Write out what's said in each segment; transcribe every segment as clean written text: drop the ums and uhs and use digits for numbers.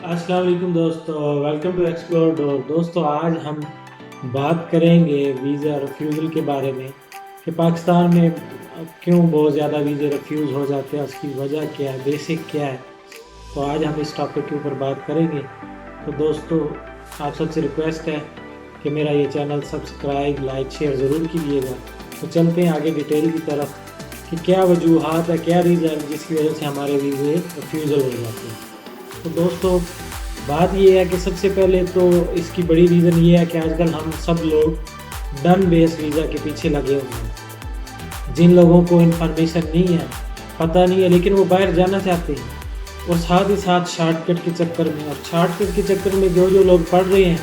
अस्सलाम वालेकुम दोस्तों, वेलकम टू एक्सप्लोर डोर। दोस्तों आज हम बात करेंगे वीज़ा रिफ्यूज़ल के बारे में कि पाकिस्तान में क्यों बहुत ज़्यादा वीज़े रिफ्यूज़ हो जाते हैं, उसकी वजह क्या है, बेसिक क्या है। तो आज हम इस टॉपिक के ऊपर बात करेंगे। तो दोस्तों आप सबसे रिक्वेस्ट है कि मेरा ये चैनल सब्सक्राइब लाइक शेयर ज़रूर कीजिएगा। तो चलते हैं आगे डिटेल की तरफ कि क्या वजूहात है, क्या रीज़न जिसकी वजह से हमारे वीज़े रिफ्यूज़ल हो जाते हैं। तो दोस्तों बात ये है कि सबसे पहले तो इसकी बड़ी रीज़न ये है कि आजकल हम सब लोग डन बेस वीज़ा के पीछे लगे हुए हैं। जिन लोगों को इन्फॉर्मेशन नहीं है, पता नहीं है, लेकिन वो बाहर जाना चाहते हैं और साथ ही साथ शॉर्टकट के चक्कर में, और शॉर्टकट के चक्कर में जो जो लोग पढ़ रहे हैं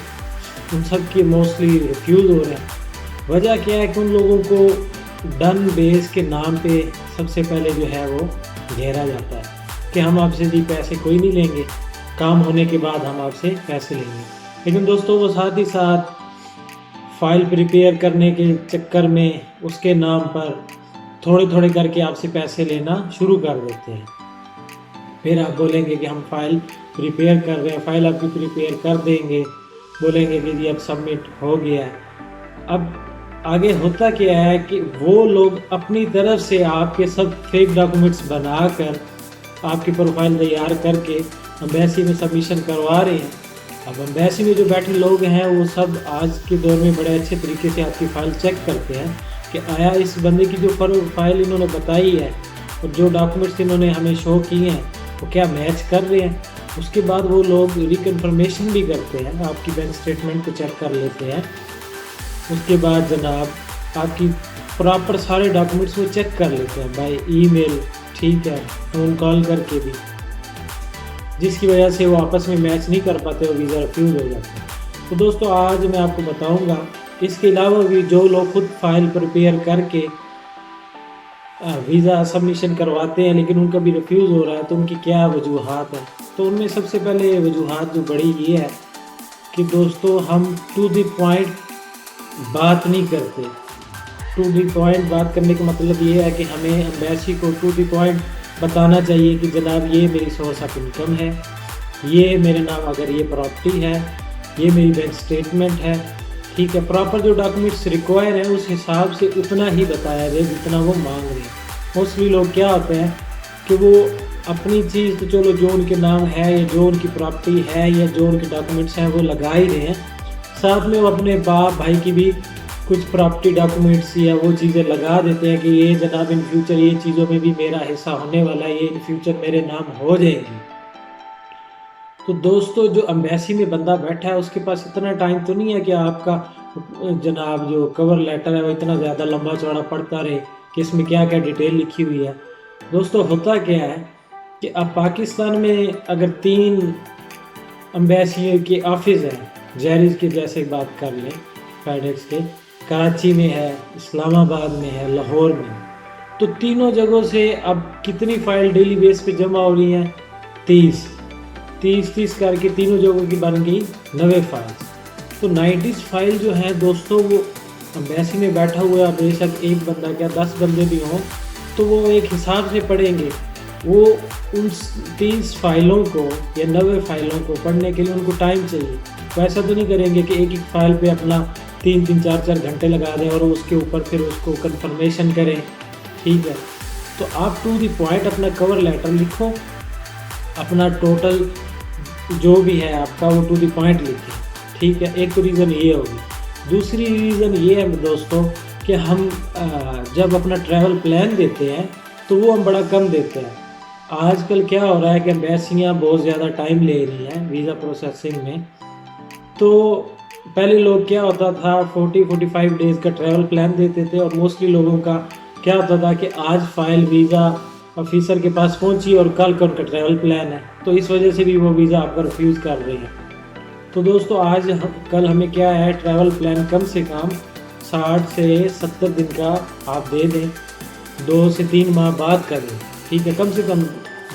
उन सब की मोस्टली रिफ्यूज़ हो रहे हैं। वजह क्या है कि उन लोगों को डन बेस के नाम पे सबसे पहले जो है वो घेरा जाता है कि हम आपसे जी पैसे कोई नहीं लेंगे, काम होने के बाद हम आपसे पैसे लेंगे। लेकिन दोस्तों वो साथ ही साथ फाइल प्रिपेयर करने के चक्कर में उसके नाम पर थोड़े थोड़े करके आपसे पैसे लेना शुरू कर देते हैं। फिर आप बोलेंगे कि हम फाइल प्रिपेयर कर रहे हैं, फाइल आपकी प्रिपेयर कर देंगे, बोलेंगे कि जी अब सबमिट हो गया है। अब आगे होता क्या है कि वो लोग अपनी तरफ से आपके सब फेक डॉक्यूमेंट्स बनाकर आपकी प्रोफाइल तैयार करके एम्बेसी में सबमिशन करवा रहे हैं। अब एम्बेसी में जो बैठे लोग हैं वो सब आज के दौर में बड़े अच्छे तरीके से आपकी फ़ाइल चेक करते हैं कि आया इस बंदे की जो प्रोफाइल इन्होंने बताई है और जो डॉक्यूमेंट्स इन्होंने हमें शो किए हैं वो क्या मैच कर रहे हैं। उसके बाद वो लोग रिकन्फर्मेशन भी करते हैं, आपकी बैंक स्टेटमेंट को चेक कर लेते हैं। उसके बाद जनाब आपकी प्रॉपर सारे डॉक्यूमेंट्स वो चेक कर लेते हैं बाय ईमेल, ठीक है, फ़ोन कॉल करके भी, जिसकी वजह से वो आपस में मैच नहीं कर पाते और वीज़ा रिफ्यूज़ हो जाता है। तो दोस्तों आज मैं आपको बताऊंगा इसके अलावा भी जो लोग खुद फाइल प्रिपेयर करके वीज़ा सबमिशन करवाते हैं लेकिन उनका भी रिफ्यूज़ हो रहा है, तो उनकी क्या वजूहात है। तो उनमें सबसे पहले वजूहात जो बड़ी ये है कि दोस्तों हम टू द पॉइंट बात नहीं करते। टू दी पॉइंट बात करने का मतलब ये है कि हमें एम्बेसी को टू दी पॉइंट बताना चाहिए कि जनाब ये मेरी सोर्स ऑफ इनकम है, ये मेरे नाम अगर ये प्रॉपर्टी है, ये मेरी बैंक स्टेटमेंट है, ठीक है। प्रॉपर जो डॉक्यूमेंट्स रिक्वायर है उस हिसाब से उतना ही बताया जाए जितना वो मांग रहे हैं। मोस्टली लोग क्या होते हैं कि वो अपनी चीज़ तो चलो जो उनके नाम है या जो उनकी प्रॉपर्टी है या जो उनके डॉक्यूमेंट्स हैं वो लगा ही रहे हैं, साथ में वो अपने बाप भाई की भी कुछ प्रॉपर्टी डॉक्यूमेंट्स या वो चीज़ें लगा देते हैं कि ये जनाब इन फ्यूचर ये चीज़ों में भी मेरा हिस्सा होने वाला है, ये इन फ्यूचर मेरे नाम हो जाएंगी। तो दोस्तों जो एम्बेसी में बंदा बैठा है उसके पास इतना टाइम तो नहीं है कि आपका जनाब जो कवर लेटर है वो इतना ज़्यादा लंबा चौड़ा पढ़ता रहे कि इसमें क्या क्या डिटेल लिखी हुई है। दोस्तों होता क्या है कि अब पाकिस्तान में अगर 3 एम्बेसी के ऑफिस हैं, जहरीज के जैसे बात कर लें, फेडेक्स के कराची में है, इस्लामाबाद में है, लाहौर में, तो तीनों जगहों से अब कितनी फ़ाइल डेली बेस पे जमा हो रही हैं? 30 करके तीनों जगहों की बन गई 90 फाइल्स। तो 90 फाइल जो है दोस्तों वो एम्बेसी में बैठा हुआ है, बेशक एक बंदा क्या 10 बंदे भी हों तो वो एक हिसाब से पढ़ेंगे। वो उन 30 फाइलों को या 90 फाइलों को पढ़ने के लिए उनको टाइम चाहिए। तो ऐसा तो नहीं करेंगे कि एक फाइल पे अपना 3 4 घंटे लगा दें और उसके ऊपर फिर उसको कंफर्मेशन करें, ठीक है। तो आप टू दी पॉइंट अपना कवर लेटर लिखो, अपना टोटल जो भी है आपका वो टू दी पॉइंट लिखें, ठीक है। एक तो रीज़न ये होगी। दूसरी रीज़न ये है दोस्तों कि हम जब अपना ट्रैवल प्लान देते हैं तो वो हम बड़ा कम देते हैं। आजकल क्या हो रहा है कि एम्बेसियाँ बहुत ज़्यादा टाइम ले रही हैं वीज़ा प्रोसेसिंग में। तो पहले लोग क्या होता था 40-45 डेज़ का ट्रैवल प्लान देते थे और मोस्टली लोगों का क्या होता था कि आज फ़ाइल वीज़ा ऑफिसर के पास पहुंची और कल का उनका ट्रैवल प्लान है, तो इस वजह से भी वो वीज़ा आपका रिफ्यूज़ कर रहे हैं। तो दोस्तों कल हमें क्या है, ट्रैवल प्लान कम से कम 60 से 70 दिन का आप दे दें, 2 से 3 माह बाद का दें, ठीक है, कम से कम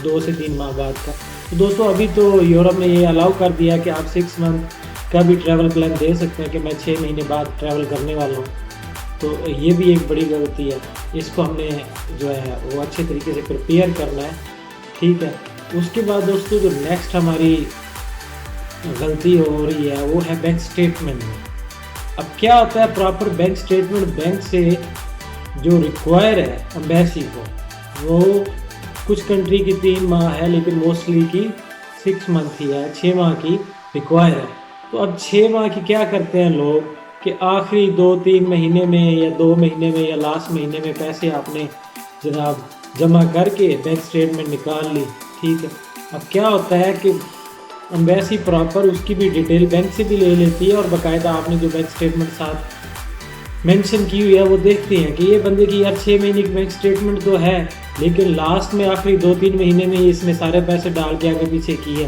2 से 3 माह बाद का। तो दोस्तों अभी तो यूरोप ने ये अलाउ कर दिया कि आप 6 मंथ का भी ट्रैवल प्लान दे सकते हैं कि मैं 6 महीने बाद ट्रैवल करने वाला हूँ। तो ये भी एक बड़ी गलती है, इसको हमने जो है वो अच्छे तरीके से प्रिपेयर करना है, ठीक है। उसके बाद दोस्तों जो नेक्स्ट हमारी गलती हो रही है वो है बैंक स्टेटमेंट में। अब क्या होता है, प्रॉपर बैंक स्टेटमेंट बैंक से जो रिक्वायर है एम्बेसी को, वो कुछ कंट्री की 3 माह है लेकिन मोस्टली की 6 मंथ ही है, 6 माह की रिक्वायर है। तो अब 6 माह की क्या करते हैं लोग कि आखिरी 2-3 महीने में या 2 महीने में या लास्ट महीने में पैसे आपने जनाब जमा करके बैंक स्टेटमेंट निकाल ली, ठीक है। अब क्या होता है कि एम्बेसी प्रॉपर उसकी भी डिटेल बैंक से भी ले लेती है और बाकायदा आपने जो बैंक स्टेटमेंट साथ मेंशन की हुई है वो देखते हैं कि ये बंदे की यार 6 महीने की बैंक स्टेटमेंट तो है, लेकिन लास्ट में आखिरी 2-3 महीने में इसने सारे पैसे डाल के आगे पीछे किया,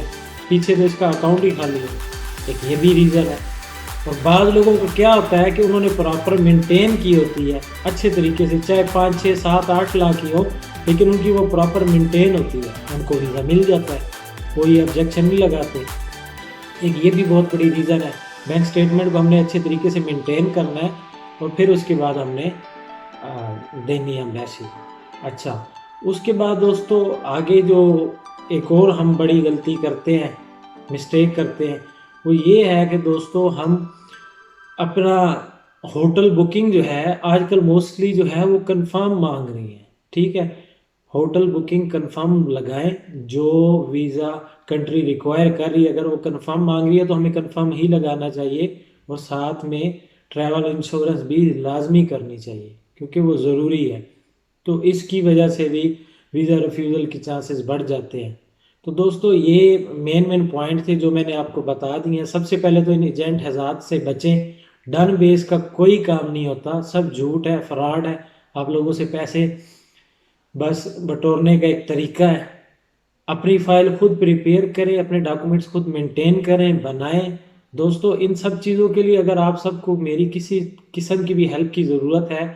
पीछे तो इसका अकाउंट ही खाली है। एक ये भी रीज़न है। और बाद लोगों को क्या होता है कि उन्होंने प्रॉपर मेंटेन की होती है अच्छे तरीके से, चाहे 5, 6, 7, 8 लाख की हो, लेकिन उनकी वो प्रॉपर मेंटेन होती है, उनको वीज़ा मिल जाता है, कोई ऑब्जेक्शन नहीं लगाते। एक ये भी बहुत बड़ी रीज़न है, बैंक स्टेटमेंट को हमने अच्छे तरीके से मेंटेन करना है और फिर उसके बाद हमने देनी है एम्बेसी। अच्छा, उसके बाद दोस्तों आगे जो एक और हम बड़ी गलती करते हैं, मिस्टेक करते हैं, वो ये है कि दोस्तों हम अपना होटल बुकिंग जो है आजकल मोस्टली जो है वो कंफर्म मांग रही है, ठीक है। होटल बुकिंग कंफर्म लगाएं, जो वीज़ा कंट्री रिक्वायर कर रही है अगर वो कंफर्म मांग रही है तो हमें कंफर्म ही लगाना चाहिए, और साथ में ट्रैवल इंश्योरेंस भी लाजमी करनी चाहिए क्योंकि वो ज़रूरी है। तो इसकी वजह से भी वीज़ा रिफ्यूज़ल के चांसेस बढ़ जाते हैं। तो दोस्तों ये मेन पॉइंट थे जो मैंने आपको बता दिए हैं। सबसे पहले तो इन एजेंट हज़ात से बचें, डन बेस का कोई काम नहीं होता, सब झूठ है, फ्रॉड है, आप लोगों से पैसे बस बटोरने का एक तरीका है। अपनी फ़ाइल खुद प्रिपेयर करें, अपने डॉक्यूमेंट्स खुद मेंटेन करें, बनाएं। दोस्तों इन सब चीज़ों के लिए अगर आप सबको मेरी किसी किस्म की भी हेल्प की ज़रूरत है,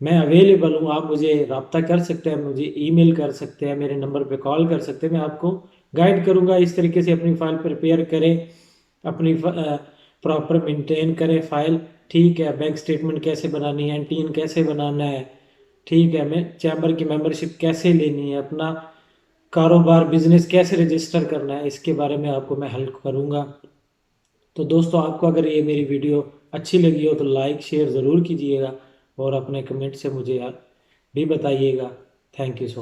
मैं अवेलेबल हूँ। आप मुझे रब्ता कर सकते हैं, मुझे ईमेल कर सकते हैं, मेरे नंबर पे कॉल कर सकते हैं, मैं आपको गाइड करूँगा इस तरीके से अपनी फ़ाइल प्रिपेयर करें, अपनी प्रॉपर मेंटेन करें फ़ाइल, ठीक है। बैंक स्टेटमेंट कैसे बनानी है, एनटीएन कैसे बनाना है, ठीक है। मैं चैम्बर की मेंबरशिप कैसे लेनी है, अपना कारोबार बिजनेस कैसे रजिस्टर करना है, इसके बारे में आपको मैं हेल्प करूँगा। तो दोस्तों आपको अगर ये मेरी वीडियो अच्छी लगी हो तो लाइक शेयर ज़रूर कीजिएगा और अपने कमेंट से मुझे भी बताइएगा। Thank you so